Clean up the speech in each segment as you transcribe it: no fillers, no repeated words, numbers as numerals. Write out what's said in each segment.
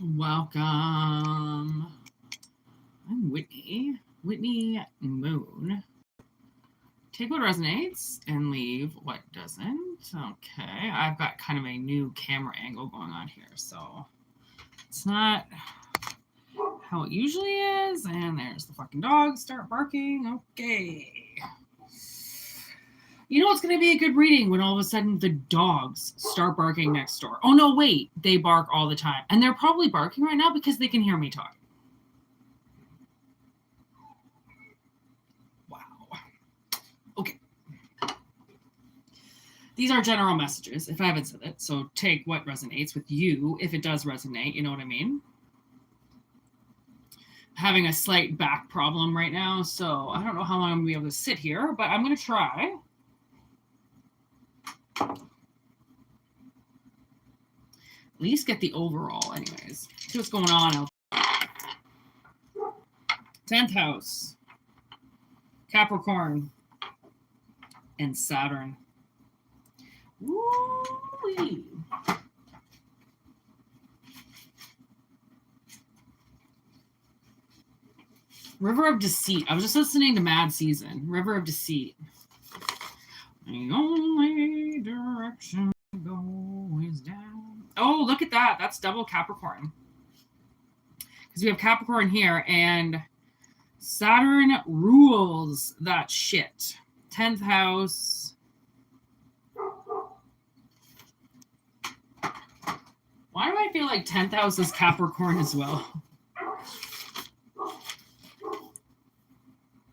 Welcome. I'm Whitney MøøN. Take what resonates and leave what doesn't. Okay, I've got kind of a new camera angle going on here, so it's not how it usually is. And there's the fucking dogs start barking. Okay. You know what's going to be a good reading when all of a sudden the dogs start barking next door. Oh, no, wait. They bark all the time. And they're probably barking right now because they can hear me talking. Wow. Okay. These are general messages, if I haven't said it. So take what resonates with you, if it does resonate. You know what I mean? Having a slight back problem right now, so I don't know how long I'm going to be able to sit here, but I'm going to try. At least get the overall anyways. See what's going on. 10th house, Capricorn, and Saturn. Woo-wee. River of Deceit. I was just listening to Mad Season. River of Deceit. The only direction to go is down. Oh, look at that. That's double Capricorn. Because we have Capricorn here, and Saturn rules that shit. 10th house. Why do I feel like 10th house is Capricorn as well?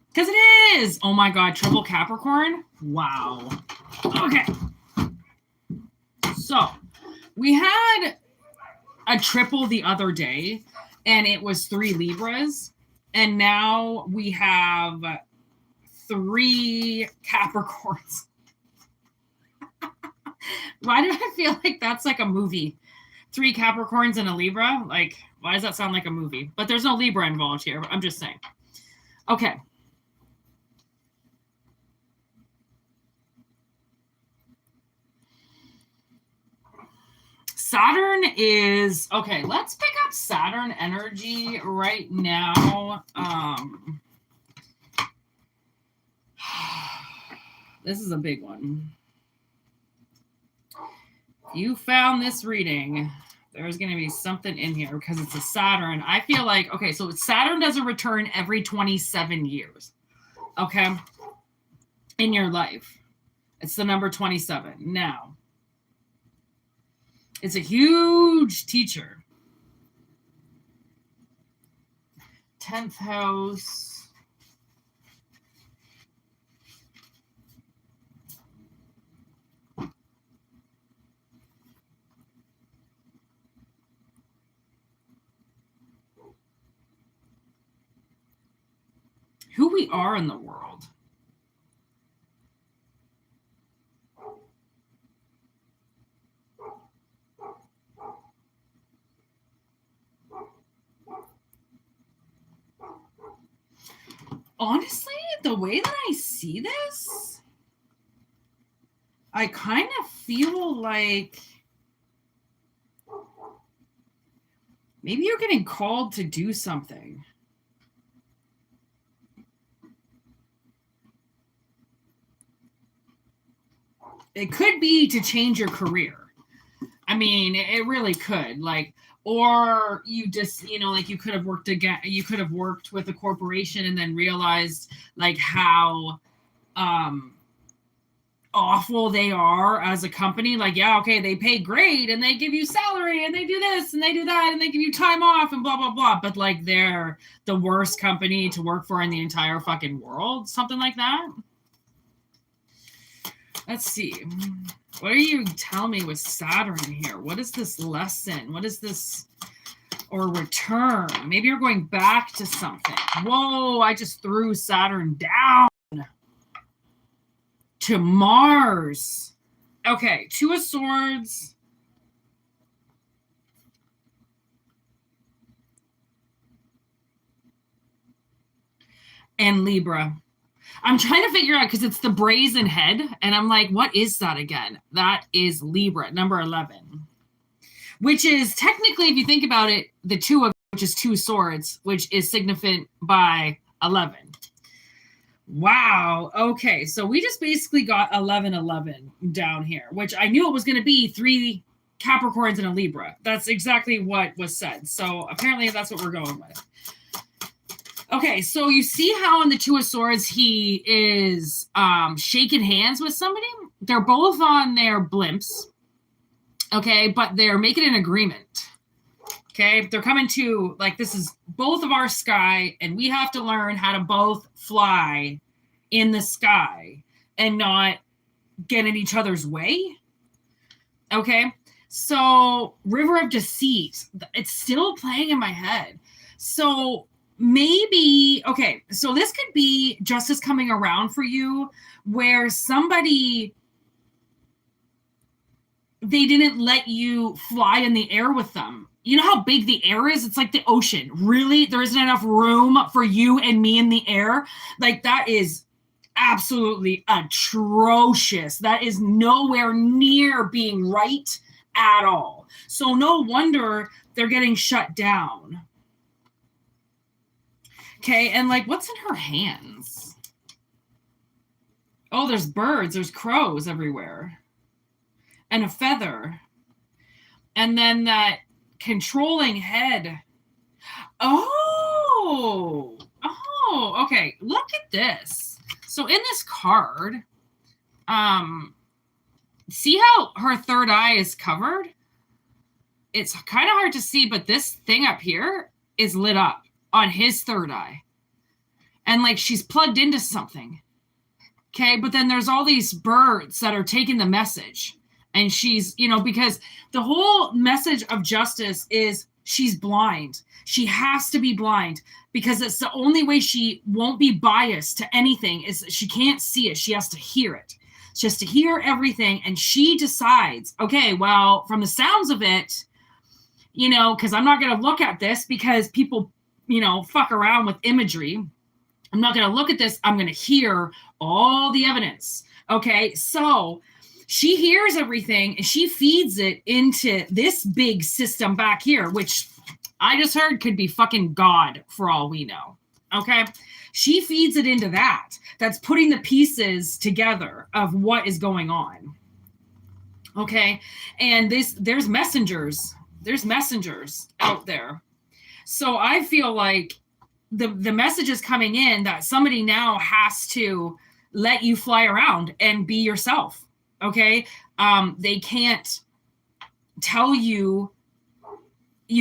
Because it is. Oh my God, triple Capricorn. Wow. Okay. So we had a triple the other day, and it was 3 Libras. And now we have 3 Capricorns. Why do I feel like that's like a movie? 3 Capricorns and a Libra? Like, why does that sound like a movie? But there's no Libra involved here. I'm just saying. Okay. Saturn is, okay, let's pick up Saturn energy right now. This is a big one. You found this reading. There's going to be something in here because it's a Saturn. I feel like, okay, so Saturn does a return every 27 years. Okay. In your life. It's the number 27. Now, it's a huge teacher. 10th house. Who we are in the world. Honestly, the way that I see this, I kind of feel like maybe you're getting called to do something. It could be to change your career. I mean, it really could. Like, or you just, you know, like you could have worked again. You could have worked with a corporation and then realized like how awful they are as a company. Like, yeah, okay, they pay great and they give you salary and they do this and they do that and they give you time off and blah, blah, blah. But like they're the worst company to work for in the entire fucking world. Something like that. Let's see. What are you telling me with Saturn here? What is this lesson? What is this? Or return? Maybe you're going back to something. Whoa, I just threw Saturn down to Mars. Okay, 2 of Swords. And Libra. I'm trying to figure out because it's the brazen head. And I'm like, what is that again? That is Libra, number 11. which is technically, if you think about it, the 2 of which is 2 swords, which is significant by 11. Wow. Okay. So we just basically got 11 down here, which I knew it was going to be 3 Capricorns and a Libra. That's exactly what was said. So apparently that's what we're going with. Okay. So you see how in the 2 of Swords, he is shaking hands with somebody. They're both on their blimps. Okay. But they're making an agreement. Okay, they're coming to, like, this is both of our sky, and we have to learn how to both fly in the sky and not get in each other's way. Okay, so River of Deceit, it's still playing in my head. So maybe, okay, so this could be justice coming around for you where somebody, they didn't let you fly in the air with them. You know how big the air is? It's like the ocean. Really? There isn't enough room for you and me in the air? Like, that is absolutely atrocious. That is nowhere near being right at all. So no wonder they're getting shut down. Okay, and like, what's in her hands? Oh, there's birds. There's crows everywhere. And a feather. And then that controlling head. Oh, okay. Look at this. So in this card, see how her third eye is covered? It's kind of hard to see, but this thing up here is lit up on his third eye. And like she's plugged into something. Okay, but then there's all these birds that are taking the message. And she's, you know, because the whole message of justice is she's blind. She has to be blind because it's the only way she won't be biased to anything is she can't see it. She has to hear it. She has to hear everything. And she decides, okay, well, from the sounds of it, you know, because I'm not going to look at this because people, you know, fuck around with imagery. I'm not going to look at this. I'm going to hear all the evidence. Okay, so she hears everything and she feeds it into this big system back here, which I just heard could be fucking God for all we know. Okay. She feeds it into that. That's putting the pieces together of what is going on. Okay. And there's messengers. There's messengers out there. So I feel like the message is coming in that somebody now has to let you fly around and be yourself. Okay. They can't tell you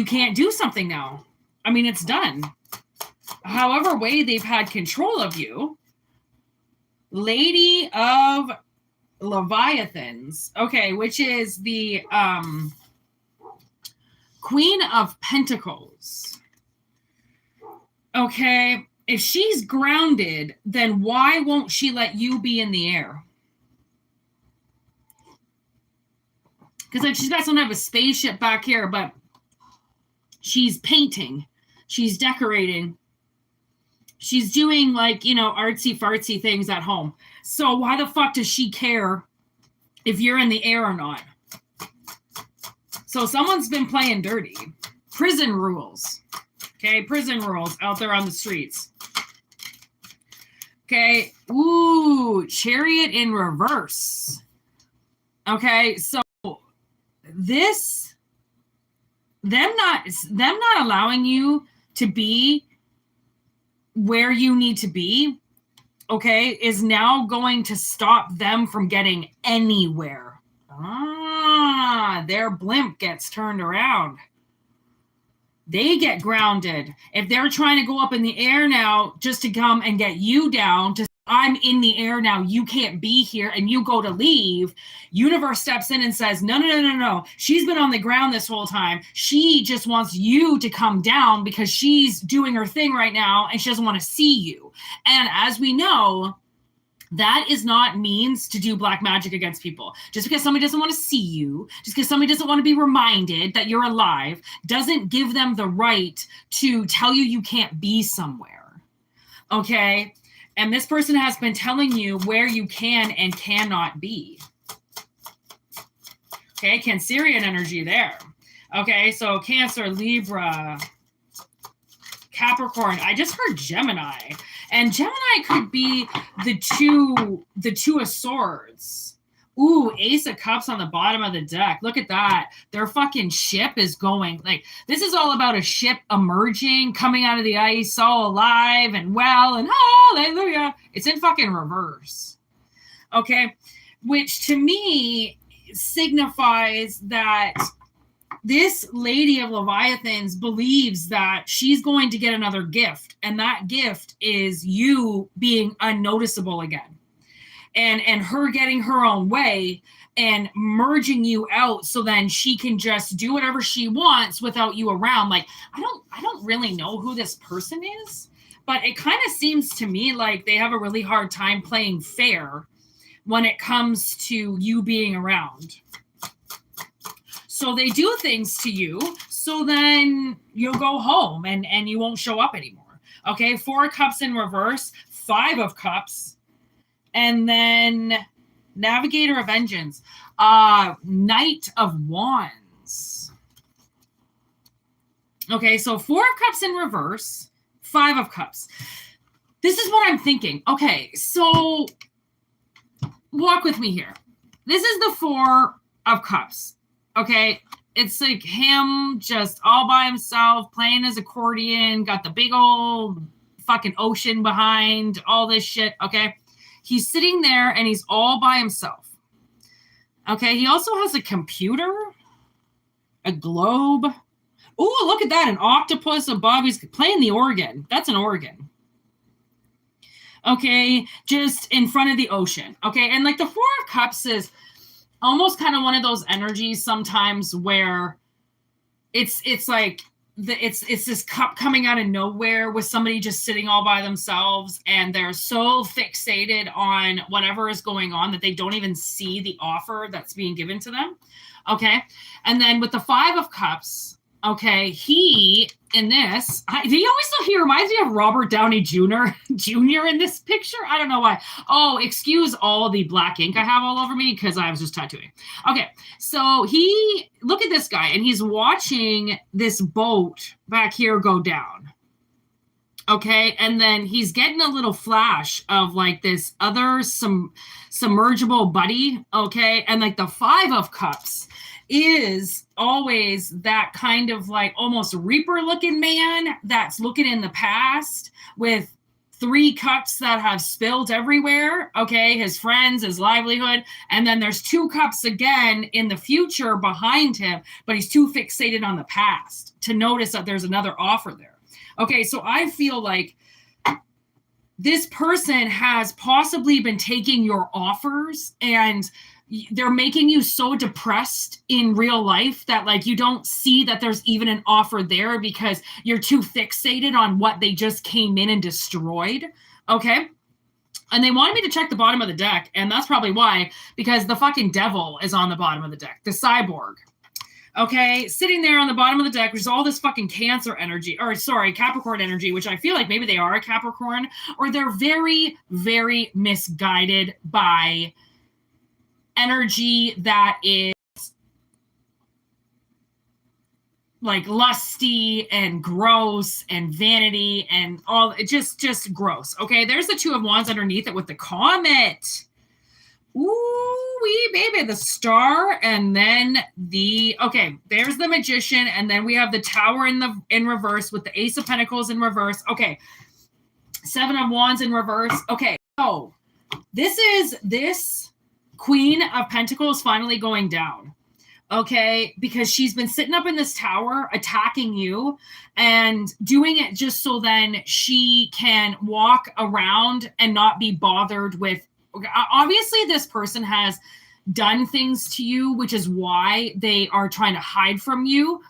can't do something now. I mean, it's done. However way they've had control of you. Lady of Leviathans. Okay. Which is the Queen of Pentacles. Okay. If she's grounded, then why won't she let you be in the air? Because like she's got some type of spaceship back here, but she's painting. She's decorating. She's doing like, you know, artsy fartsy things at home. So why the fuck does she care if you're in the air or not? So someone's been playing dirty. Prison rules. Okay, prison rules out there on the streets. Okay, ooh, Chariot in reverse. Okay, so this, them not allowing you to be where you need to be, okay, is now going to stop them from getting anywhere. Their blimp gets turned around. They get grounded. If they're trying to go up in the air now just to come and get you down, to I'm in the air now, you can't be here, and you go to leave, universe steps in and says, no. She's been on the ground this whole time. She just wants you to come down because she's doing her thing right now and she doesn't want to see you. And as we know, that is not means to do black magic against people. Just because somebody doesn't want to see you, just because somebody doesn't want to be reminded that you're alive, doesn't give them the right to tell you you can't be somewhere. Okay? And this person has been telling you where you can and cannot be. Okay, Cancerian energy there. Okay, so Cancer, Libra, Capricorn. I just heard Gemini. And Gemini could be the two of swords. Ooh, Ace of Cups on the bottom of the deck. Look at that. Their fucking ship is going. Like, this is all about a ship emerging, coming out of the ice, all alive and well, and hallelujah. It's in fucking reverse. Okay? Which to me signifies that this lady of Leviathans believes that she's going to get another gift, and that gift is you being unnoticeable again, and her getting her own way and merging you out, so then she can just do whatever she wants without you around. Like, I don't really know who this person is, but it kind of seems to me like they have a really hard time playing fair when it comes to you being around. So they do things to you, so then you'll go home and you won't show up anymore. Okay, 4 of Cups in reverse, 5 of Cups, and then Navigator of Vengeance, Knight of Wands. Okay, so 4 of Cups in reverse, 5 of Cups. This is what I'm thinking. Okay, so walk with me here. This is the 4 of Cups. Okay, it's like him just all by himself, playing his accordion, got the big old fucking ocean behind, all this shit, okay? He's sitting there and he's all by himself. Okay, he also has a computer, a globe. Ooh, look at that, an octopus above. He's playing the organ. That's an organ. Okay, just in front of the ocean. Okay, and like the 4 of Cups is almost kind of one of those energies sometimes where it's like it's this cup coming out of nowhere with somebody just sitting all by themselves, and they're so fixated on whatever is going on that they don't even see the offer that's being given to them. Okay, and then with the 5 of Cups, okay, he in this, he reminds me of Robert Downey Jr. in this picture. I don't know why. Oh, excuse all the black ink I have all over me because I was just tattooing. Okay, so look at this guy, and he's watching this boat back here go down. Okay, and then he's getting a little flash of like this other submergible buddy. Okay, and like the 5 of Cups is always that kind of like almost Reaper looking man that's looking in the past with 3 cups that have spilled everywhere. Okay, his friends, his livelihood, and then there's 2 cups again in the future behind him, but he's too fixated on the past to notice that there's another offer there. Okay, so I feel like this person has possibly been taking your offers, and they're making you so depressed in real life that like you don't see that there's even an offer there because you're too fixated on what they just came in and destroyed. Okay, and they wanted me to check the bottom of the deck, and that's probably why, because the fucking devil is on the bottom of the deck, the cyborg. Okay, sitting there on the bottom of the deck, which is all this fucking Capricorn energy, which I feel like maybe they are a Capricorn, or they're very, very misguided by energy that is like lusty and gross and vanity and all, just gross. Okay, there's the 2 of Wands underneath it with the comet. Ooh wee baby, the star, and then there's the Magician, and then we have the Tower in reverse with the Ace of Pentacles in reverse. Okay, 7 of Wands in reverse. Okay, so this Queen of Pentacles finally going down. Okay, because she's been sitting up in this tower attacking you and doing it just so then she can walk around and not be bothered with. Obviously, this person has done things to you, which is why they are trying to hide from you,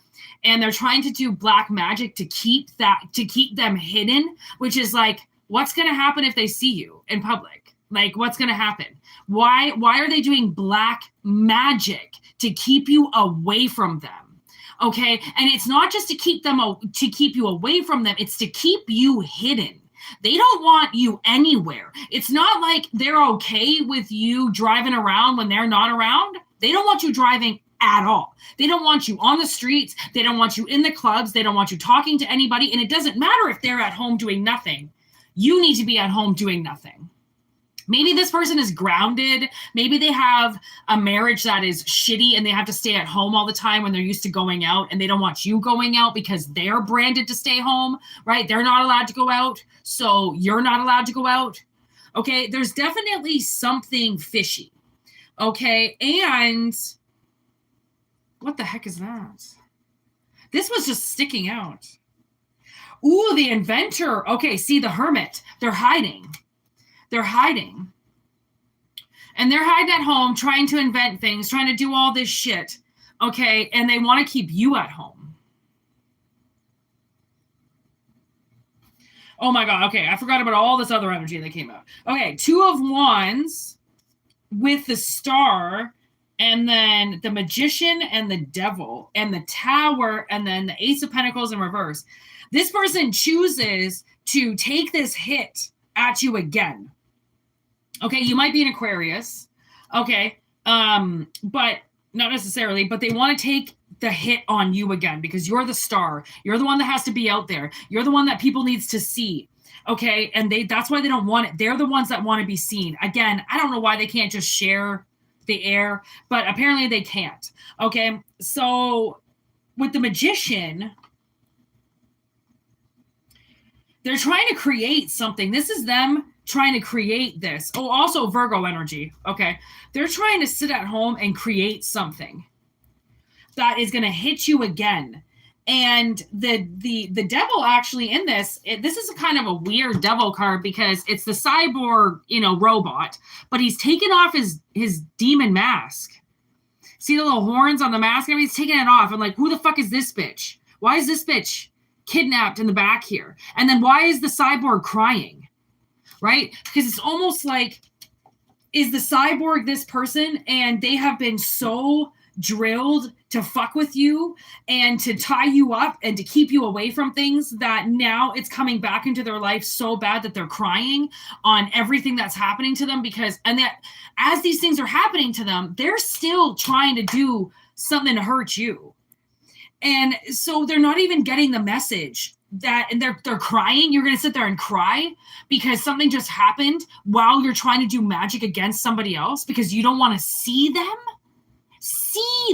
and they're trying to do black magic to keep them hidden, which is like, what's going to happen if they see you in public? Like, what's going to happen? Why are they doing black magic to keep you away from them? Okay, and it's not just to keep you away from them; it's to keep you hidden. They don't want you anywhere. It's not like they're okay with you driving around when they're not around. They don't want you driving at all. They don't want you on the streets. They don't want you in the clubs. They don't want you talking to anybody. And it doesn't matter if they're at home doing nothing. You need to be at home doing nothing. Maybe this person is grounded. Maybe they have a marriage that is shitty and they have to stay at home all the time when they're used to going out, and they don't want you going out because they're branded to stay home, right? They're not allowed to go out, so you're not allowed to go out. Okay, there's definitely something fishy. Okay, and what the heck is that? This was just sticking out. Ooh, the inventor. Okay, see, the hermit. They're hiding. They're hiding. And they're hiding at home, trying to invent things, trying to do all this shit. Okay, and they want to keep you at home. Oh my God, okay, I forgot about all this other energy that came out. Okay, 2 of Wands with the Star, and then the Magician and the Devil, and the Tower, and then the Ace of Pentacles in reverse. This person chooses to take this hit at you again. Okay, you might be an Aquarius. Okay, but not necessarily, but they want to take the hit on you again because you're the star. You're the one that has to be out there. You're the one that people needs to see. Okay, and that's why they don't want it. They're the ones that want to be seen. Again, I don't know why they can't just share the air, but apparently they can't. Okay, so with the Magician, they're trying to create something. This is them trying to create this. Oh, also Virgo energy. Okay. They're trying to sit at home and create something that is going to hit you again. And the devil actually in this, this is a kind of a weird devil card because it's the cyborg, robot, but he's taken off his demon mask. See the little horns on the mask? I mean, he's taking it off. I'm like, who the fuck is this bitch? Why is this bitch kidnapped in the back here? And then why is the cyborg crying? Right? Because it's almost like, is the cyborg this person and they have been so drilled to fuck with you and to tie you up and to keep you away from things that now it's coming back into their life so bad that they're crying on everything that's happening to them and that as these things are happening to them, they're still trying to do something to hurt you. And so they're not even getting the message that, and they're crying. You're going to sit there and cry because something just happened while you're trying to do magic against somebody else because you don't want to see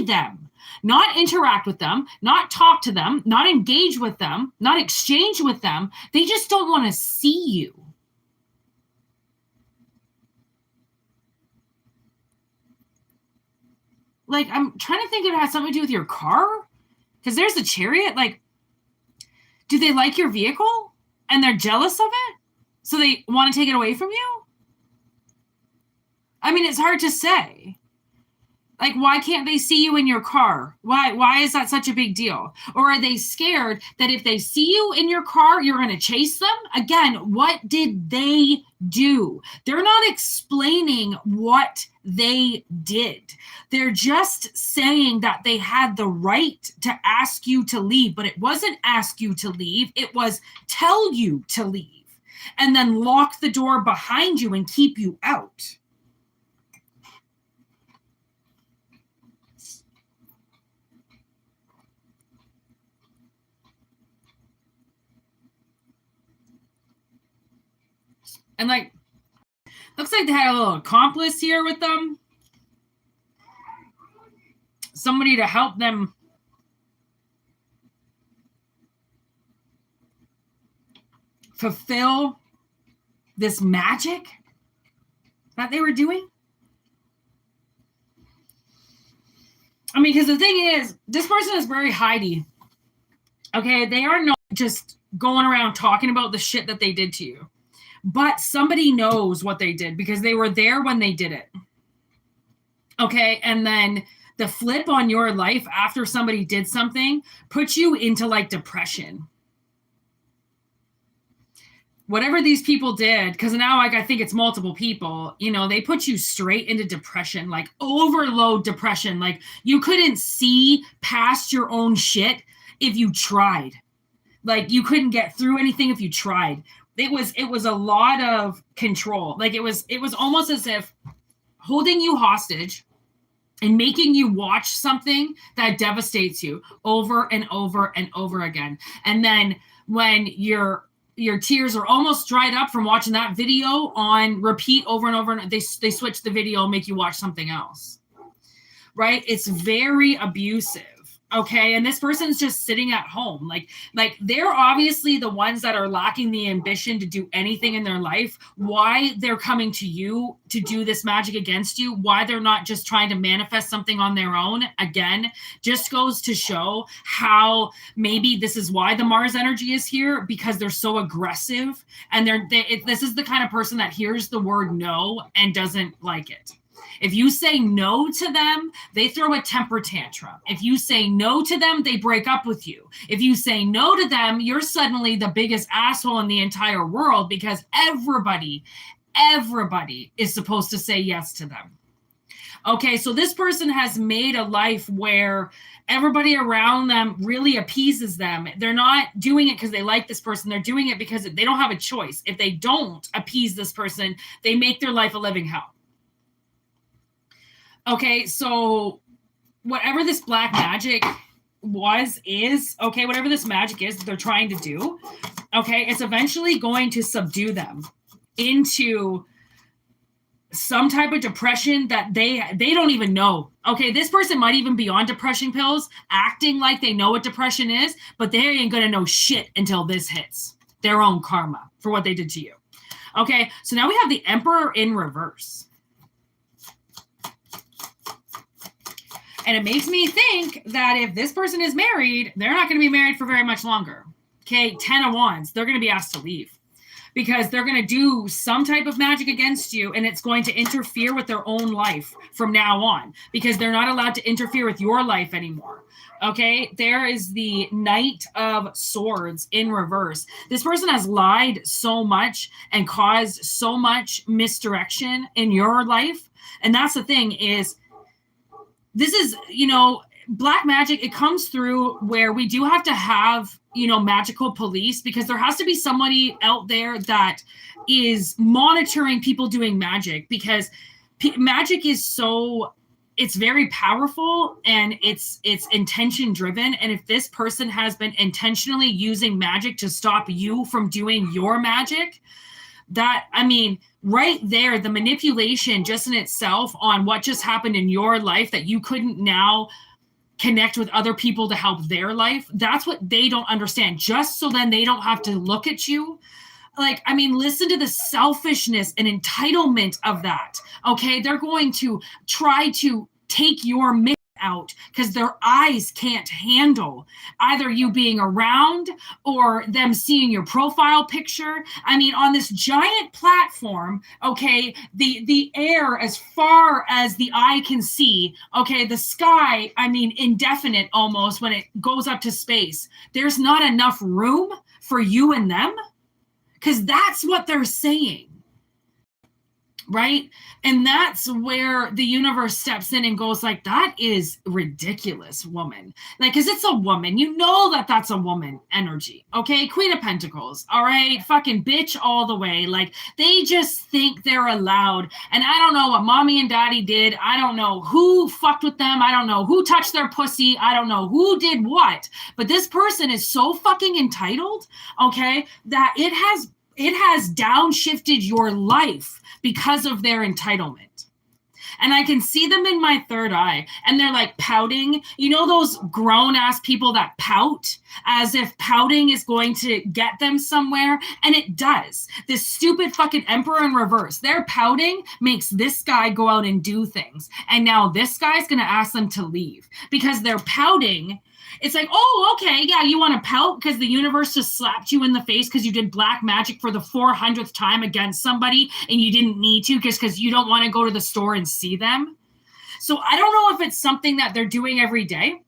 them, not interact with them, not talk to them, not engage with them, not exchange with them. They just don't want to see you. Like, I'm trying to think if it has something to do with your car. Because there's the Chariot. Like, do they like your vehicle and they're jealous of it? So they want to take it away from you? I mean, it's hard to say. Like, why can't they see you in your car? Why is that such a big deal? Or are they scared that if they see you in your car, you're going to chase them? Again, what did they do? They're not explaining what they did. They're just saying that they had the right to ask you to leave, but it wasn't ask you to leave. It was tell you to leave and then lock the door behind you and keep you out. And like, looks like they had a little accomplice here with them. Somebody to help them fulfill this magic that they were doing. I mean, because the thing is, this person is very hidey. Okay, they are not just going around talking about the shit that they did to you. But somebody knows what they did because they were there when they did it. Okay, and then the flip on your life after somebody did something puts you into like depression. Whatever these people did, because now like I think it's multiple people, they put you straight into depression, like overload depression. Like you couldn't see past your own shit if you tried. Like you couldn't get through anything if you tried. It was a lot of control. Like it was almost as if holding you hostage, and making you watch something that devastates you over and over and over again. And then when your tears are almost dried up from watching that video on repeat over and over, and they switch the video and make you watch something else, right? It's very abusive. Okay. And this person's just sitting at home. Like they're obviously the ones that are lacking the ambition to do anything in their life. Why they're coming to you to do this magic against you, why they're not just trying to manifest something on their own, again, just goes to show how maybe this is why the Mars energy is here, because they're so aggressive. And this is the kind of person that hears the word no and doesn't like it. If you say no to them, they throw a temper tantrum. If you say no to them, they break up with you. If you say no to them, you're suddenly the biggest asshole in the entire world, because everybody is supposed to say yes to them. Okay, so this person has made a life where everybody around them really appeases them. They're not doing it because they like this person. They're doing it because they don't have a choice. If they don't appease this person, they make their life a living hell. Okay, so whatever this black magic is, okay, whatever this magic is that they're trying to do, okay, it's eventually going to subdue them into some type of depression that they don't even know. Okay, this person might even be on depression pills, acting like they know what depression is, but they ain't gonna know shit until this hits their own karma for what they did to you. Okay, so now we have the Emperor in reverse. And it makes me think that if this person is married, they're not going to be married for very much longer. Okay, 10 of Wands, they're going to be asked to leave because they're going to do some type of magic against you, and it's going to interfere with their own life from now on, because they're not allowed to interfere with your life anymore. Okay, there is the Knight of Swords in reverse. This person has lied so much and caused so much misdirection in your life. And that's the thing is, this is, black magic, it comes through where we do have to have, magical police, because there has to be somebody out there that is monitoring people doing magic, because magic is it's very powerful and it's intention driven. And if this person has been intentionally using magic to stop you from doing your magic, right there, the manipulation just in itself on what just happened in your life that you couldn't now connect with other people to help their life. That's what they don't understand. Just so then they don't have to look at you. Listen to the selfishness and entitlement of that. Okay. They're going to try to take your myth out because their eyes can't handle either you being around or them seeing your profile picture. On this giant platform, okay, the air as far as the eye can see, okay, the sky, indefinite almost when it goes up to space. There's not enough room for you and them, because that's what they're saying. Right? And that's where the universe steps in and goes like, that is ridiculous, woman. Because it's a woman. You know that's a woman energy. Okay? Queen of Pentacles. All right? Fucking bitch all the way. They just think they're allowed. And I don't know what mommy and daddy did. I don't know who fucked with them. I don't know who touched their pussy. I don't know who did what. But this person is so fucking entitled, okay, that it has downshifted your life because of their entitlement. And I can see them in my third eye, and they're pouting. You know those grown-ass people that pout as if pouting is going to get them somewhere? And it does. This stupid fucking Emperor in reverse. Their pouting makes this guy go out and do things. And now this guy's going to ask them to leave because they're pouting. It's oh, okay, yeah, you want to pout because the universe just slapped you in the face because you did black magic for the 400th time against somebody and you didn't need to just because you don't want to go to the store and see them. So I don't know if it's something that they're doing every day,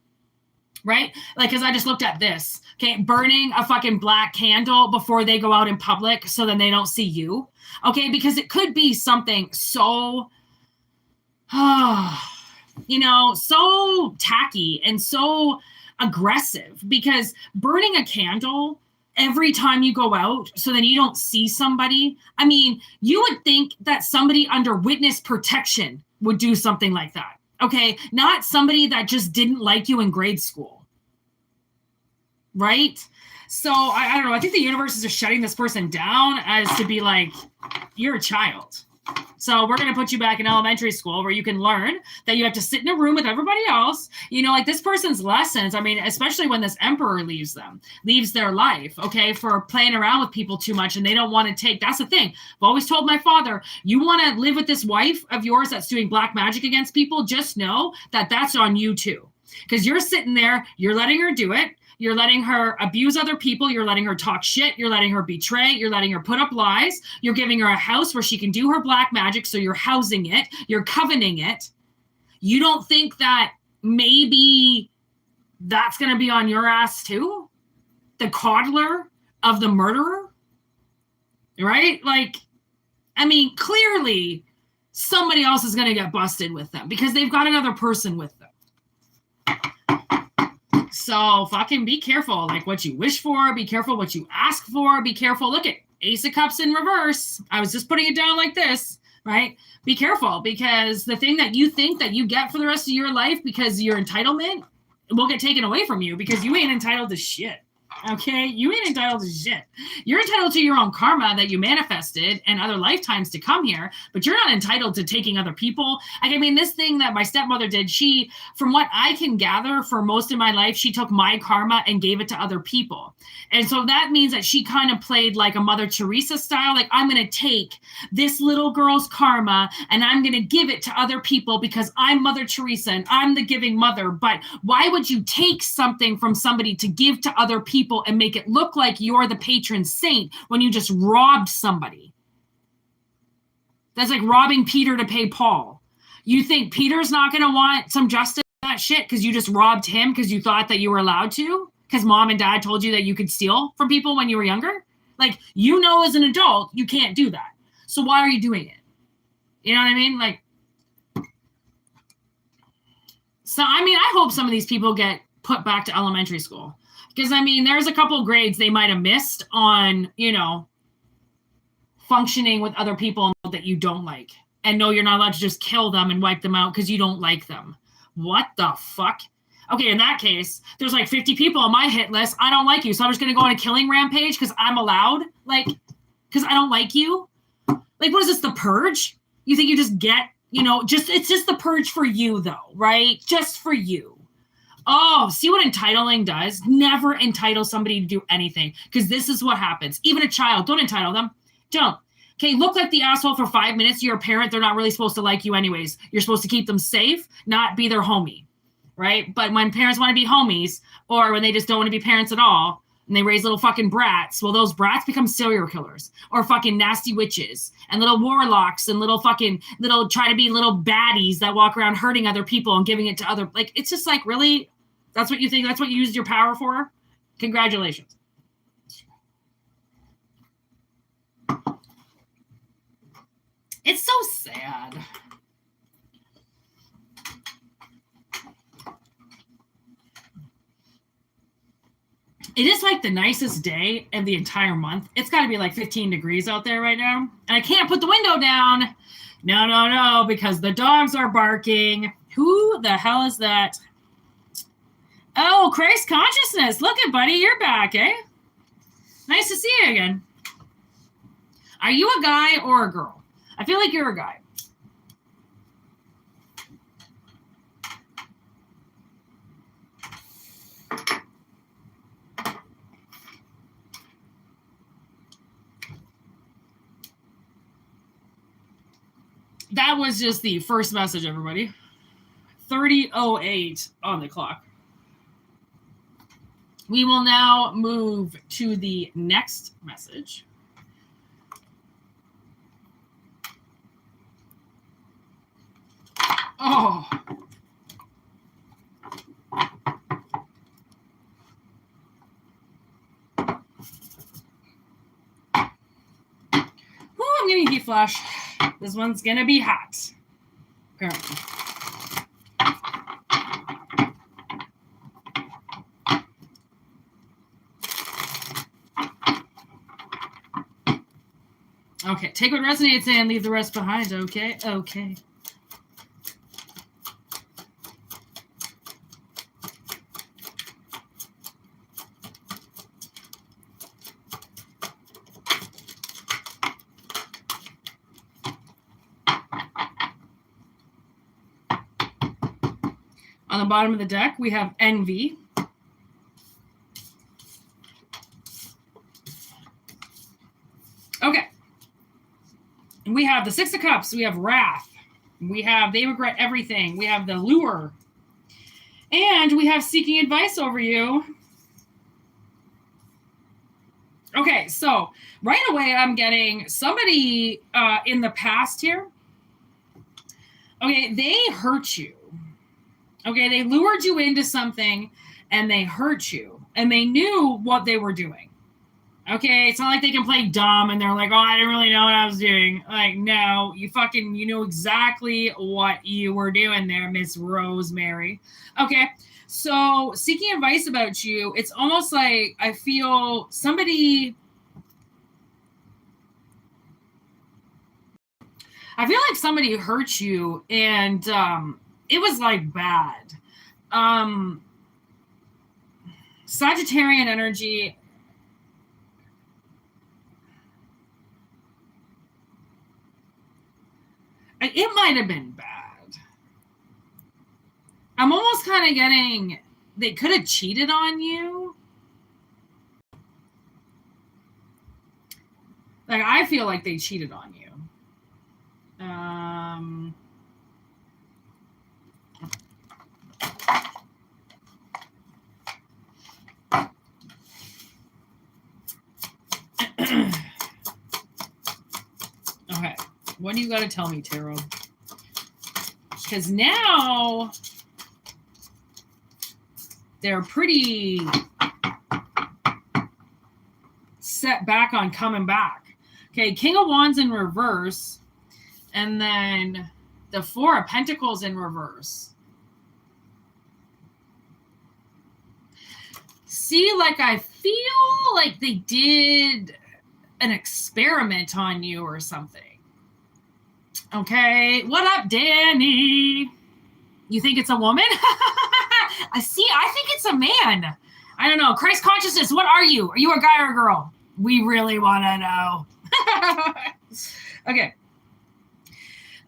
right? Because I just looked at this, okay, burning a fucking black candle before they go out in public so then they don't see you, okay? Because it could be something so, so tacky and so aggressive, because burning a candle every time you go out so then you don't see somebody, you would think that somebody under witness protection would do something like that. Okay, not somebody that just didn't like you in grade school. Right? So I don't know. I think the universe is just shutting this person down as to be like, you're a child. So we're going to put you back in elementary school where you can learn that you have to sit in a room with everybody else. You know, like this person's lessons. I mean, especially when this emperor leaves their life, okay, for playing around with people too much and they don't want to take. That's the thing. I've always told my father, you want to live with this wife of yours that's doing black magic against people, just know that that's on you too. Because you're sitting there, you're letting her do it. You're letting her abuse other people. You're letting her talk shit. You're letting her betray. You're letting her put up lies. You're giving her a house where she can do her black magic. So you're housing it. You're covenanting it. You don't think that maybe that's going to be on your ass too? The coddler of the murderer? Right? Like, I mean, clearly somebody else is going to get busted with them because they've got another person with them. So fucking be careful, like what you wish for. Be careful what you ask for. Be careful. Look at Ace of Cups in reverse. I was just putting it down like this, right? Be careful because the thing that you think that you get for the rest of your life because your entitlement will get taken away from you because you ain't entitled to shit. Okay, you ain't entitled to shit. You're entitled to your own karma that you manifested and other lifetimes to come here, but you're not entitled to taking other people. Like, I mean, this thing that my stepmother did, she, from what I can gather for most of my life, she took my karma and gave it to other people. And so that means that she kind of played like a Mother Teresa style. Like, I'm going to take this little girl's karma and I'm going to give it to other people because I'm Mother Teresa and I'm the giving mother. But why would you take something from somebody to give to other people and make it look like you're the patron saint when you just robbed somebody? That's like robbing Peter to pay Paul. You think Peter's not going to want some justice for that shit because you just robbed him because you thought that you were allowed to? Because mom and dad told you that you could steal from people when you were younger? Like, you know, as an adult, you can't do that. So why are you doing it? You know what I mean? Like, so, I mean, I hope some of these people get put back to elementary school. Because, I mean, there's a couple grades they might have missed on, you know, functioning with other people that you don't like. And no, you're not allowed to just kill them and wipe them out because you don't like them. What the fuck? Okay, in that case, there's like 50 people on my hit list. I don't like you, so I'm just going to go on a killing rampage because I'm allowed? Like, because I don't like you? Like, what is this, the purge? You think you just get, you know, it's just the purge for you, though, right? Just for you. Oh, see what entitling does? Never entitle somebody to do anything because this is what happens. Even a child, don't entitle them. Don't. Okay, look like the asshole for 5 minutes. You're a parent. They're not really supposed to like you anyways. You're supposed to keep them safe, not be their homie, right? But when parents want to be homies or when they just don't want to be parents at all and they raise little fucking brats, well, those brats become serial killers or fucking nasty witches and little warlocks and little try to be little baddies that walk around hurting other people and giving it to other, like, it's just like, really? That's what you think? That's what you used your power for? Congratulations. It's so sad. It is like the nicest day of the entire month. It's got to be like 15 degrees out there right now. And I can't put the window down. No, because the dogs are barking. Who the hell is that? Oh, Christ consciousness. Look at buddy, you're back, eh? Nice to see you again. Are you a guy or a girl? I feel like you're a guy. That was just the first message, everybody. 30:08 on the clock. We will now move to the next message. Oh. Woo, I'm getting heat flash. This one's going to be hot. Apparently. Okay, take what resonates and leave the rest behind. Okay. On the bottom of the deck, we have envy. Okay. We have the Six of Cups. We have wrath. We have they regret everything. We have the lure. And we have seeking advice over you. Okay, so right away I'm getting somebody in the past here. Okay, they hurt you. Okay, they lured you into something and they hurt you. And they knew what they were doing. Okay, it's not like they can play dumb and they're like, oh, I didn't really know what I was doing. Like, no, you know exactly what you were doing there, Miss Rosemary. Okay, so seeking advice about you, it's almost like I feel somebody... I feel like somebody hurt you and it was like bad. Sagittarian energy... It might have been bad. I'm almost kind of getting they could have cheated on you. Like, I feel like they cheated on you. Okay. What do you got to tell me, Tarot? Because now they're pretty set back on coming back. Okay, King of Wands in reverse, and then the Four of Pentacles in reverse. See, like, I feel like they did an experiment on you or something. Okay, what up, Danny? You think it's a woman? I think it's a man. I don't know. Christ consciousness, what are you? Are you a guy or a girl? We really want to know. Okay.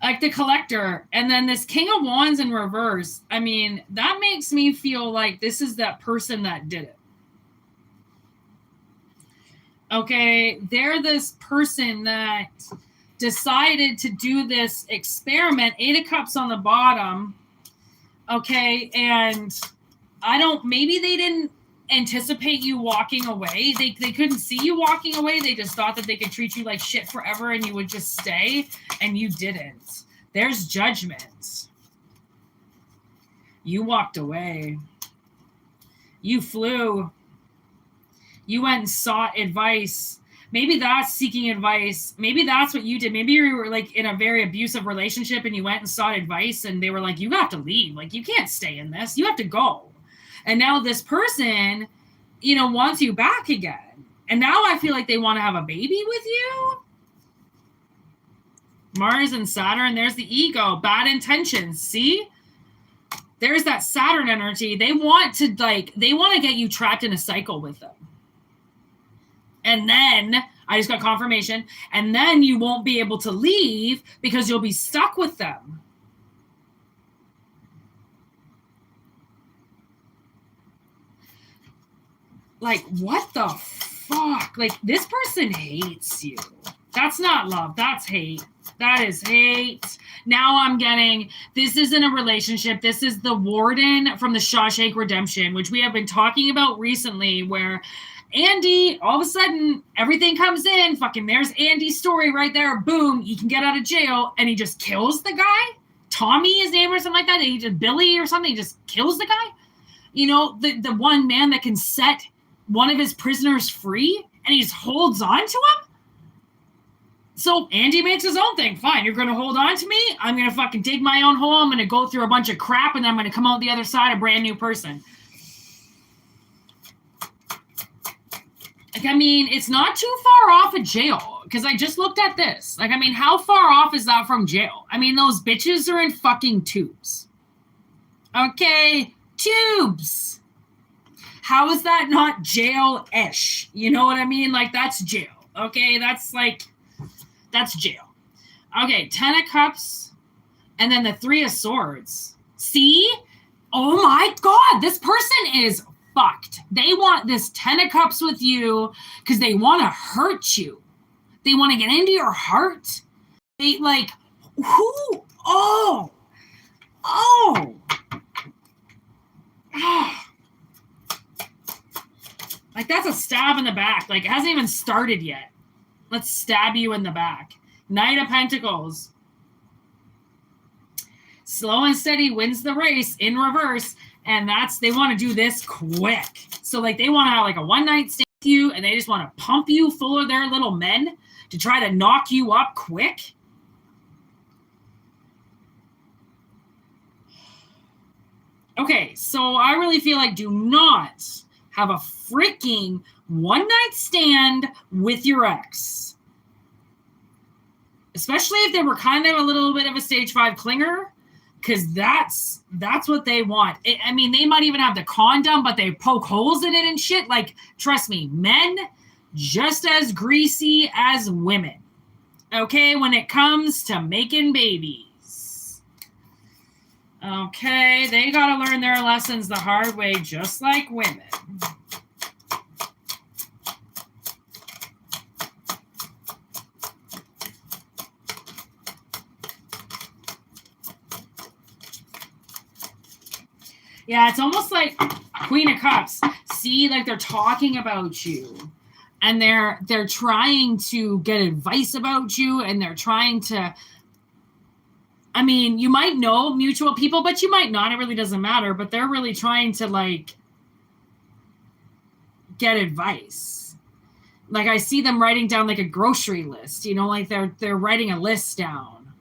Like the Collector, and then this King of Wands in reverse. I mean, that makes me feel like this is that person that did it. Okay, they're this person that decided to do this experiment. Eight of Cups on the bottom. Okay, and maybe they didn't anticipate you walking away. They couldn't see you walking away. They just thought that they could treat you like shit forever and you would just stay, and you didn't. There's judgment. You walked away. You flew. You went and sought advice. Maybe that's seeking advice. Maybe that's what you did. Maybe you were like in a very abusive relationship and you went and sought advice and they were like, you have to leave. Like, you can't stay in this. You have to go. And now this person, wants you back again. And now I feel like they want to have a baby with you. Mars and Saturn, there's the ego, bad intentions. See? There's that Saturn energy. They want to get you trapped in a cycle with them. And then, I just got confirmation, and then you won't be able to leave because you'll be stuck with them. Like, what the fuck? Like, this person hates you. That's not love. That's hate. That is hate. Now I'm getting, this isn't a relationship. This is the Warden from the Shawshank Redemption, which we have been talking about recently, where Andy, all of a sudden, everything comes in. Fucking, there's Andy's story right there. Boom, he can get out of jail, and he just kills the guy. Tommy, his name, or something like that. He just Billy or something. He just kills the guy. The one man that can set one of his prisoners free, and he just holds on to him. So Andy makes his own thing. Fine, you're going to hold on to me? I'm going to fucking dig my own hole. I'm going to go through a bunch of crap, and then I'm going to come out the other side a brand new person. Like, I mean, it's not too far off of jail, because I just looked at this. Like, I mean, how far off is that from jail? I mean, those bitches are in fucking tubes. Okay, tubes. How is that not jail-ish? You know what I mean? Like, that's jail. Okay, that's jail. Okay, 10 of Cups, and then the 3 of Swords. See? Oh my God, this person is fucked. They want this 10 of cups with you because they want to hurt you. They want to get into your heart. They like, who? Oh. Like that's a stab in the back. Like it hasn't even started yet. Let's stab you in the back. Knight of Pentacles. Slow and steady wins the race in reverse. And they want to do this quick. So like they want to have like a one night stand with you and they just want to pump you full of their little men to try to knock you up quick. Okay, so I really feel like do not have a freaking one night stand with your ex. Especially if they were kind of a little bit of a stage 5 clinger, because that's what they want. I mean, they might even have the condom, but they poke holes in it and shit. Like, trust me, men just as greasy as women. Okay, when it comes to making babies. Okay, they got to learn their lessons the hard way, just like women. Yeah, it's almost like Queen of Cups. See, like they're talking about you. And they're trying to get advice about you. And they're trying to... I mean, you might know mutual people, but you might not. It really doesn't matter. But they're really trying to, like, get advice. Like, I see them writing down, like, a grocery list. You know, like they're writing a list down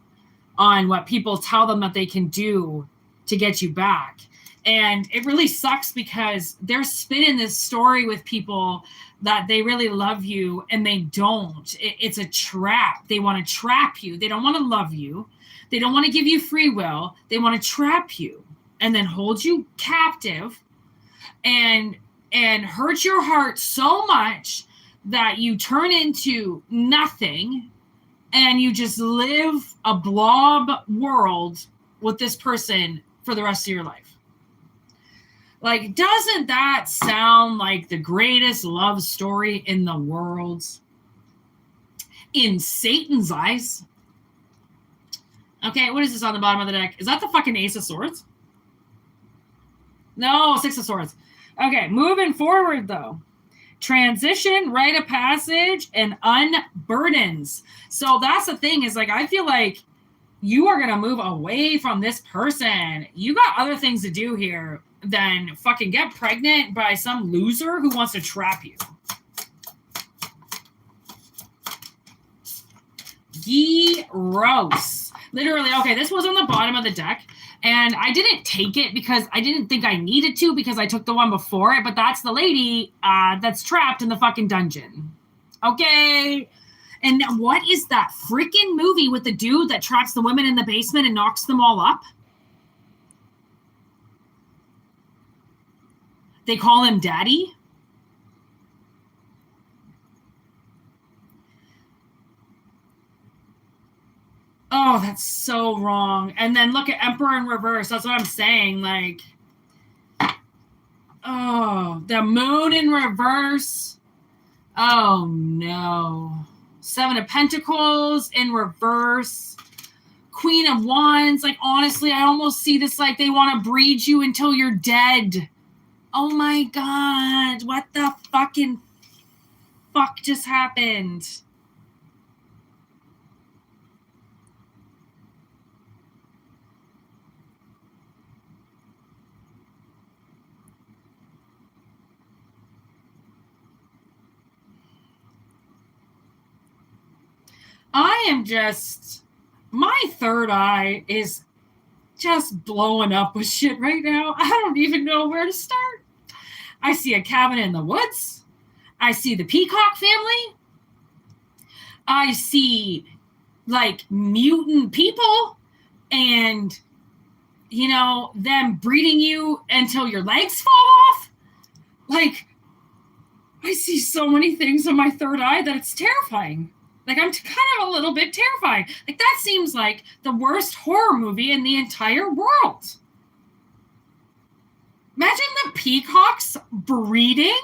on what people tell them that they can do to get you back. And it really sucks because they're spinning this story with people that they really love you and they don't. It's a trap. They want to trap you. They don't want to love you. They don't want to give you free will. They want to trap you and then hold you captive and hurt your heart so much that you turn into nothing and you just live a blob world with this person for the rest of your life. Like, doesn't that sound like the greatest love story in the world? In Satan's eyes. Okay, what is this on the bottom of the deck? Is that the fucking Ace of Swords? No, Six of Swords. Okay, moving forward, though. Transition, rite of passage, and unburdens. So that's the thing is, like, I feel like you are going to move away from this person. You got other things to do here than fucking get pregnant by some loser who wants to trap you. Gross. Literally, okay, this was on the bottom of the deck, and I didn't take it because I didn't think I needed to because I took the one before it, but that's the lady that's trapped in the fucking dungeon. Okay. And what is that freaking movie with the dude that traps the women in the basement and knocks them all up? They call him Daddy. Oh, that's so wrong. And then look at Emperor in reverse. That's what I'm saying. Like, oh, the moon in reverse. Oh, no. Seven of Pentacles in reverse. Queen of Wands. Like, honestly, I almost see this like they want to breed you until you're dead. Oh, my God. What the fucking fuck just happened? I am just, my third eye is just blowing up with shit right now. I don't even know where to start. I see a cabin in the woods. I see the Peacock family. I see like mutant people and, you know, them breeding you until your legs fall off. Like, I see so many things on my third eye that it's terrifying. Like, I'm kind of a little bit terrified. Like, that seems like the worst horror movie in the entire world. peacocks breeding?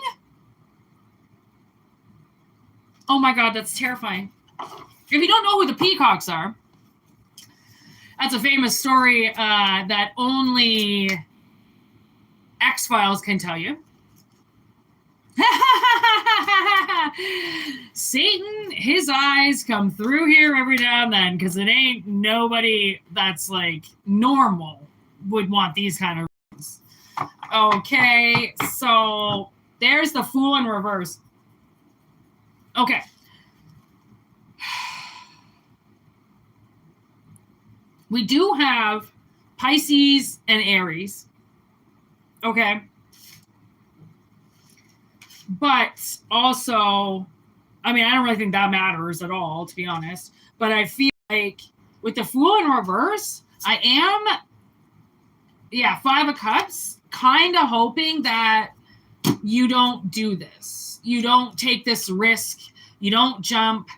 Oh my God, that's terrifying. If you don't know who the peacocks are, that's a famous story that only X-Files can tell you. Satan, his eyes come through here every now and then because it ain't nobody that's like normal would want these kind of rings. Okay, so there's the Fool in reverse. Okay. We do have Pisces and Aries. Okay. But also, I mean, I don't really think that matters at all, to be honest. But I feel like with the Fool in reverse, I am, 5 of Cups, kind of hoping that you don't do this. You don't take this risk. You don't jump.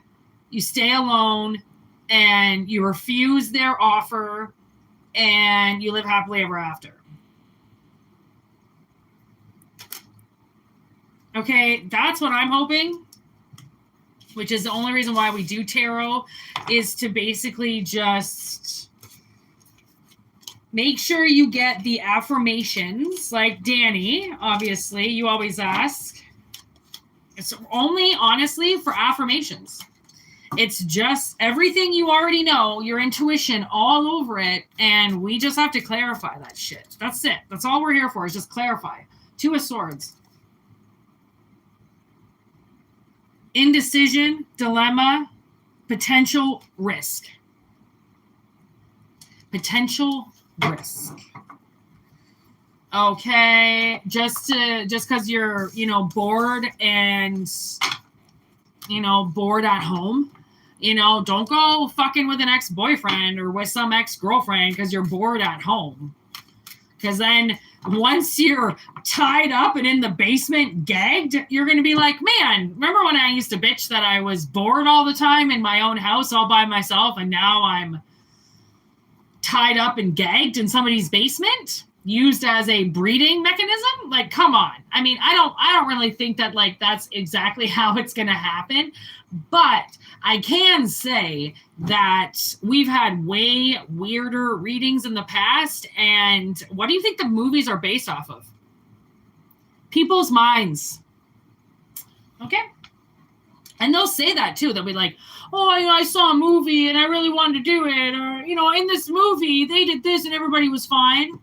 You stay alone and you refuse their offer and you live happily ever after. Okay, that's what I'm hoping, which is the only reason why we do tarot, is to basically just make sure you get the affirmations, like Danny, obviously, you always ask. It's only, honestly, for affirmations. It's just everything you already know, your intuition all over it, and we just have to clarify that shit. That's it. That's all we're here for, is just clarify. 2 of Swords. Indecision, dilemma, potential risk. Potential risk. Okay, just because you're, bored and, bored at home, don't go fucking with an ex-boyfriend or with some ex-girlfriend because you're bored at home. Because then once you're tied up and in the basement gagged, you're going to be like, man, remember when I used to bitch that I was bored all the time in my own house all by myself and now I'm tied up and gagged in somebody's basement used as a breeding mechanism? Like, come on. I mean, I don't really think that like that's exactly how it's going to happen, but I can say that we've had way weirder readings in the past. And what do you think the movies are based off of? People's minds. Okay. And they'll say that too. They'll be like, oh, I saw a movie and I really wanted to do it. Or, in this movie, they did this and everybody was fine.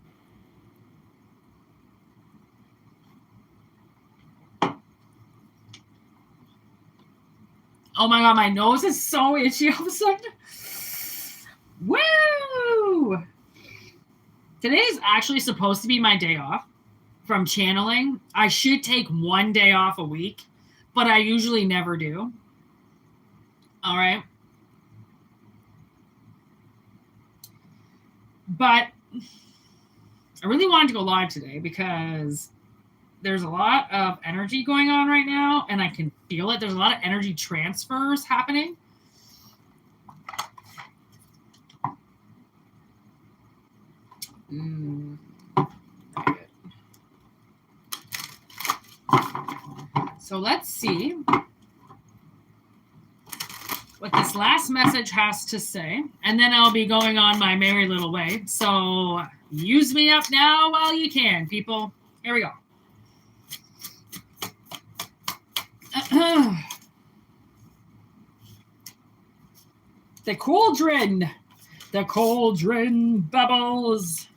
Oh my God, my nose is so itchy all of a sudden. Woo! Today is actually supposed to be my day off from channeling. I should take 1 day off a week, but I usually never do. All right. But I really wanted to go live today because there's a lot of energy going on right now, and I can feel it. There's a lot of energy transfers happening. Very good. So let's see what this last message has to say, and then I'll be going on my merry little way. So use me up now while you can, people. Here we go. The cauldron. The cauldron bubbles.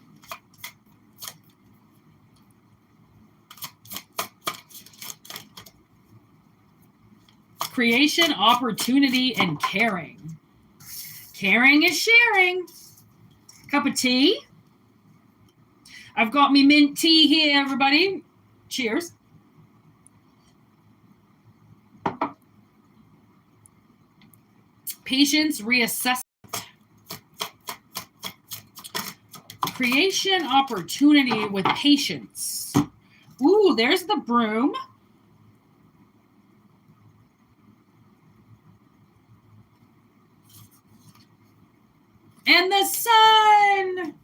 Creation, opportunity, and caring. Caring is sharing. Cup of tea. I've got me mint tea here, everybody. Cheers. Patience, reassessment. Creation, opportunity with patience. Ooh, there's the broom. And the sun.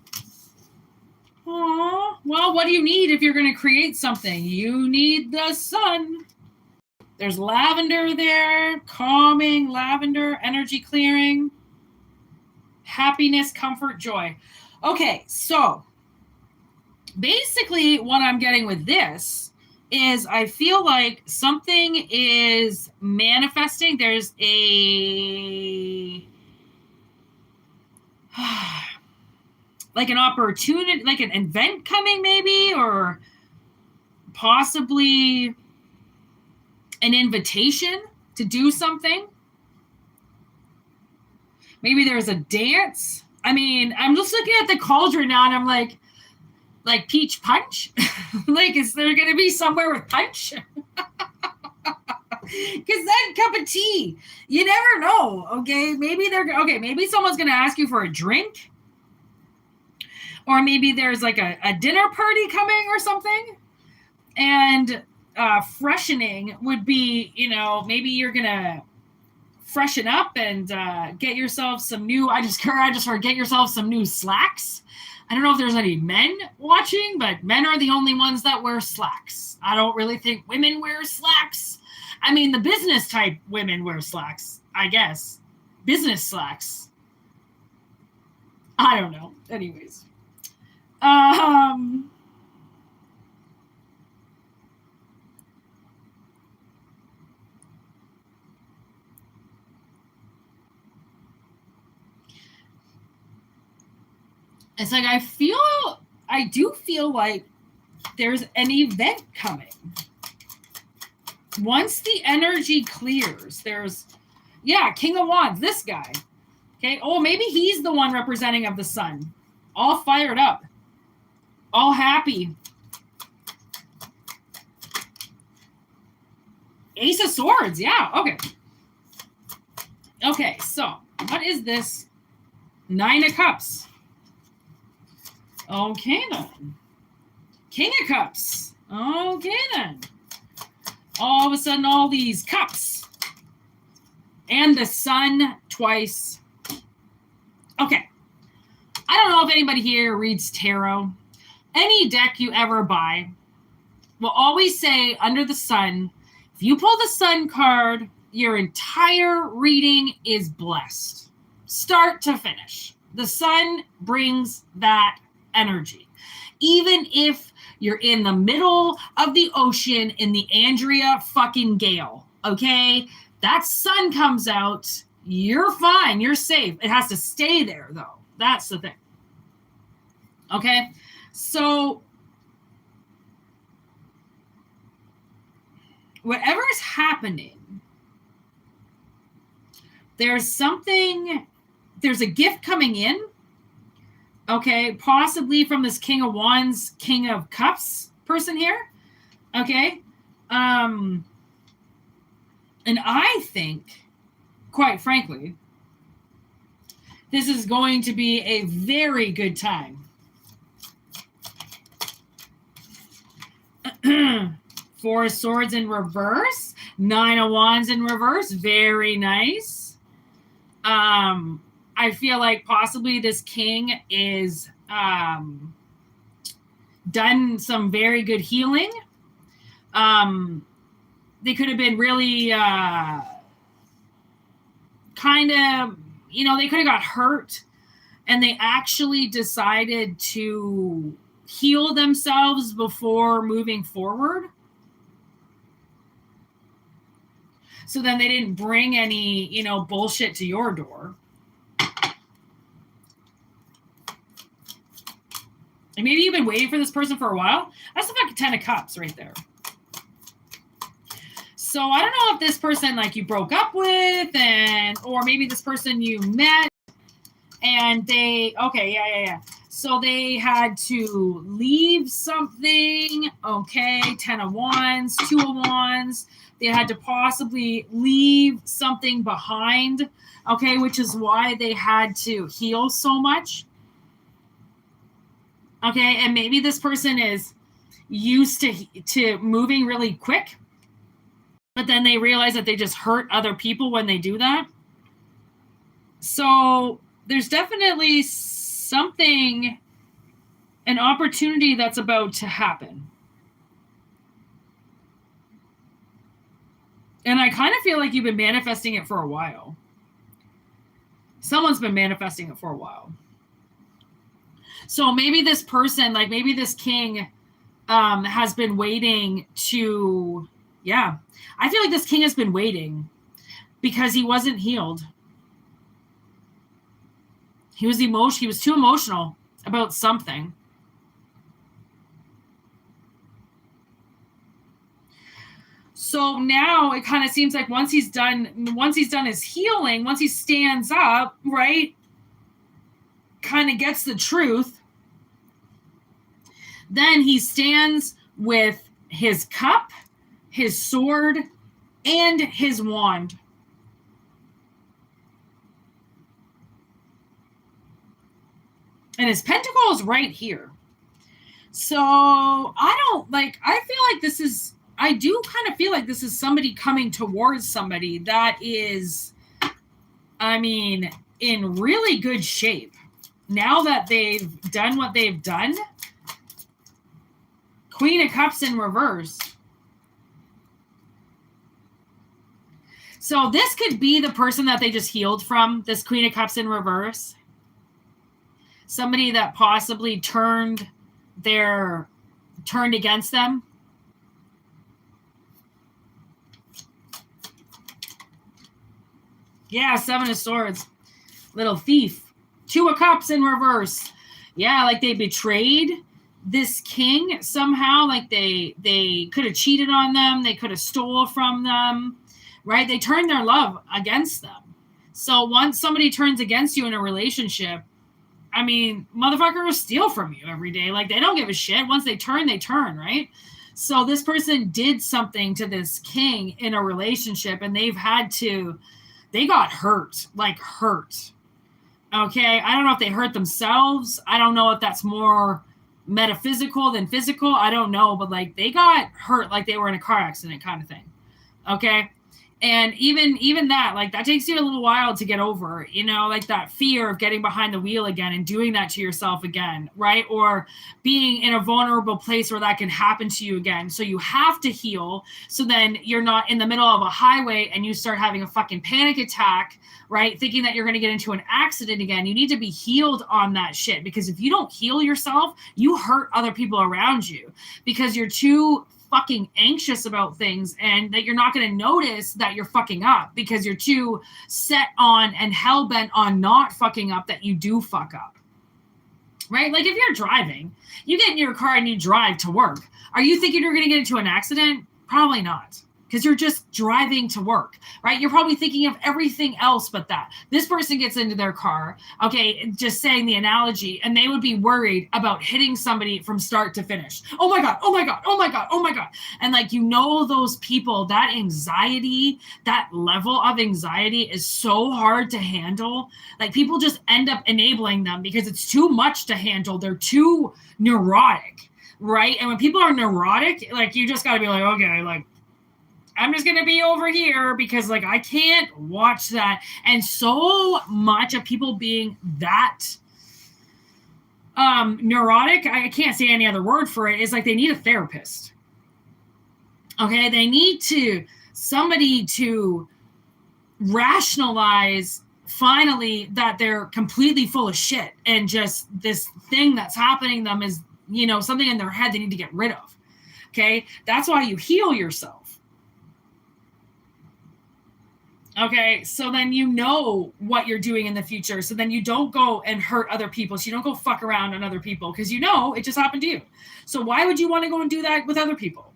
Aww, Well, what do you need if you're going to create something? You need the sun. There's lavender there, calming, lavender, energy clearing, happiness, comfort, joy. Okay, so basically what I'm getting with this is I feel like something is manifesting. There's a like an opportunity, like an event coming maybe, or possibly an invitation to do something. Maybe there's a dance. I mean, I'm just looking at the cauldron now and I'm like peach punch? Like, is there going to be somewhere with punch? Because that cup of tea, you never know, okay? Maybe someone's going to ask you for a drink. Or maybe there's like a dinner party coming or something. And freshening would be, maybe you're going to freshen up and get yourself some new, I just heard get yourself some new slacks. I don't know if there's any men watching, but men are the only ones that wear slacks. I don't really think women wear slacks. I mean, the business type women wear slacks, I guess. Business slacks. I don't know. Anyways. It's like I do feel like there's an event coming. Once the energy clears, there's, King of Wands, this guy. Okay, oh, maybe he's the one representing of the sun. All fired up. All happy. Ace of Swords, yeah, okay. Okay, so what is this? Nine of Cups. Okay, then. King of Cups. Okay, then. All of a sudden, all these cups. And the sun twice. Okay. I don't know if anybody here reads tarot. Any deck you ever buy will always say under the sun, if you pull the sun card, your entire reading is blessed. Start to finish. The sun brings that energy. Even if you're in the middle of the ocean in the Andrea fucking gale, okay? That sun comes out, you're fine, you're safe. It has to stay there, though. That's the thing. Okay? So, whatever is happening, there's a gift coming in. Okay, possibly from this King of Wands, King of Cups person here. Okay. And I think, quite frankly, this is going to be a very good time. Four of Swords in reverse. Nine of Wands in reverse. Very nice. I feel like possibly this king is done some very good healing. They could have been really kind of, they could have got hurt, and they actually decided to heal themselves before moving forward. So then they didn't bring any, bullshit to your door. And maybe you've been waiting for this person for a while. That's the fucking 10 of Cups right there. So I don't know if this person you broke up with, or maybe this person you met and so they had to leave something. Okay, 10 of Wands, 2 of Wands. They had to possibly leave something behind. Okay, which is why they had to heal so much. Okay, and maybe this person is used to moving really quick, but then they realize that they just hurt other people when they do that. So there's definitely something an opportunity that's about to happen. And I kind of feel like you've been manifesting it for a while. Someone's been manifesting it for a while. So maybe this person, like maybe this king has been waiting to, yeah. I feel like this king has been waiting because he wasn't healed. He was too emotional about something. So now it kind of seems like once he's done his healing, once he stands up, right, kind of gets the truth, then he stands with his cup, his sword, and his wand. And his pentacle is right here. So I do kind of feel like this is somebody coming towards somebody that is, I mean, in really good shape. Now that they've done what they've done, Queen of Cups in reverse. So this could be the person that they just healed from, this Queen of Cups in reverse. Somebody that possibly turned against them. Yeah, Seven of Swords. Little thief. Two of Cups in reverse. Yeah, like they betrayed this king somehow. Like they could have cheated on them. They could have stole from them. Right? They turned their love against them. So once somebody turns against you in a relationship, I mean, motherfucker will steal from you every day. Like, they don't give a shit. Once they turn, right? So this person did something to this king in a relationship, and they got hurt. Like, hurt. Okay? I don't know if they hurt themselves. I don't know if that's more metaphysical than physical. I don't know. But, like, they got hurt like they were in a car accident kind of thing. Okay? And even that, like, that takes you a little while to get over, you know, like that fear of getting behind the wheel again and doing that to yourself again, right? Or being in a vulnerable place where that can happen to you again. So you have to heal. So then you're not in the middle of a highway and you start having a fucking panic attack, right? Thinking that you're going to get into an accident again. You need to be healed on that shit, because if you don't heal yourself, you hurt other people around you because you're too fucking anxious about things, and that you're not going to notice that you're fucking up because you're too set on and hell-bent on not fucking up that you do fuck up. Right? Like, if you're driving, you get in your car and you drive to work. Are you thinking you're going to get into an accident? Probably not. Because you're just driving to work, right? You're probably thinking of everything else but that. This person gets into their car, okay, just saying the analogy, and they would be worried about hitting somebody from start to finish. Oh my God, oh my God, oh my God, oh my God. And like, you know, those people, that anxiety, that level of anxiety is so hard to handle. Like, people just end up enabling them because it's too much to handle. They're too neurotic, right? And when people are neurotic, like, you just got to be like, okay, like, I'm just going to be over here because, like, I can't watch that. And so much of people being that neurotic, I can't say any other word for it, is like they need a therapist. Okay? They need somebody to rationalize finally that they're completely full of shit, and just this thing that's happening to them is, you know, something in their head they need to get rid of. Okay? That's why you heal yourself. Okay, so then you know what you're doing in the future. So then you don't go and hurt other people. So you don't go fuck around on other people because you know it just happened to you. So why would you want to go and do that with other people?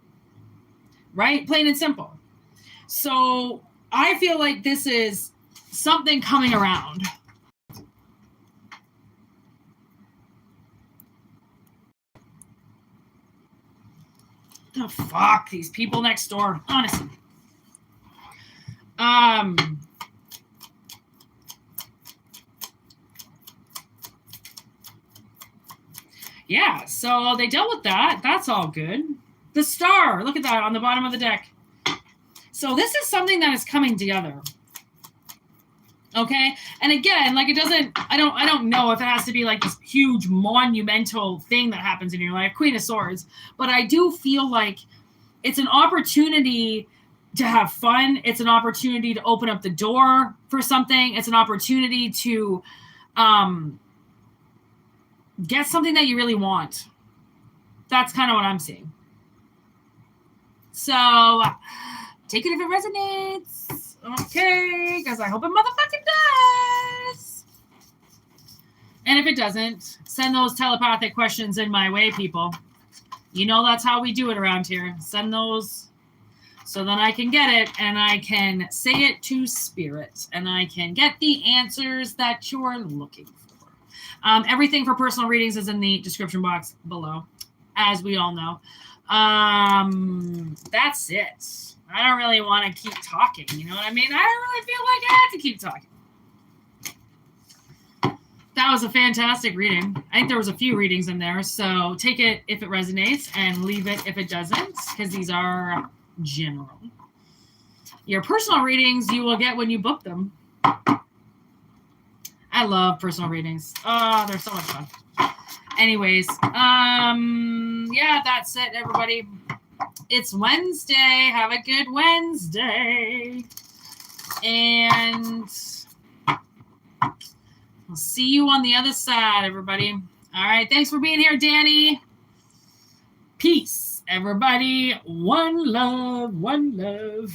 Right? Plain and simple. So I feel like this is something coming around. The fuck, these people next door, honestly. Yeah, so they dealt with that. That's all good. The star, look at that on the bottom of the deck. So this is something that is coming together. Okay. And again, like it doesn't, I don't know if it has to be like this huge monumental thing that happens in your life, Queen of Swords, but I do feel like it's an opportunity to have fun. It's an opportunity to open up the door for something. It's an opportunity to get something that you really want. That's kind of what I'm seeing. So take it if it resonates. Okay, because I hope it motherfucking does. And if it doesn't, send those telepathic questions in my way, people. You know that's how we do it around here. Send those so then I can get it and I can say it to spirit and I can get the answers that you're looking for. Everything for personal readings is in the description box below, as we all know. That's it. I don't really want to keep talking. You know what I mean? I don't really feel like I have to keep talking. That was a fantastic reading. I think there was a few readings in there. So take it if it resonates and leave it if it doesn't, because these are general. Your personal readings you will get when you book them. I love personal readings. Oh, they're so much fun. Anyways, yeah, that's it, everybody. It's Wednesday. Have a good Wednesday. And I'll see you on the other side, everybody. All right. Thanks for being here, Danny. Peace, everybody. One love, one love.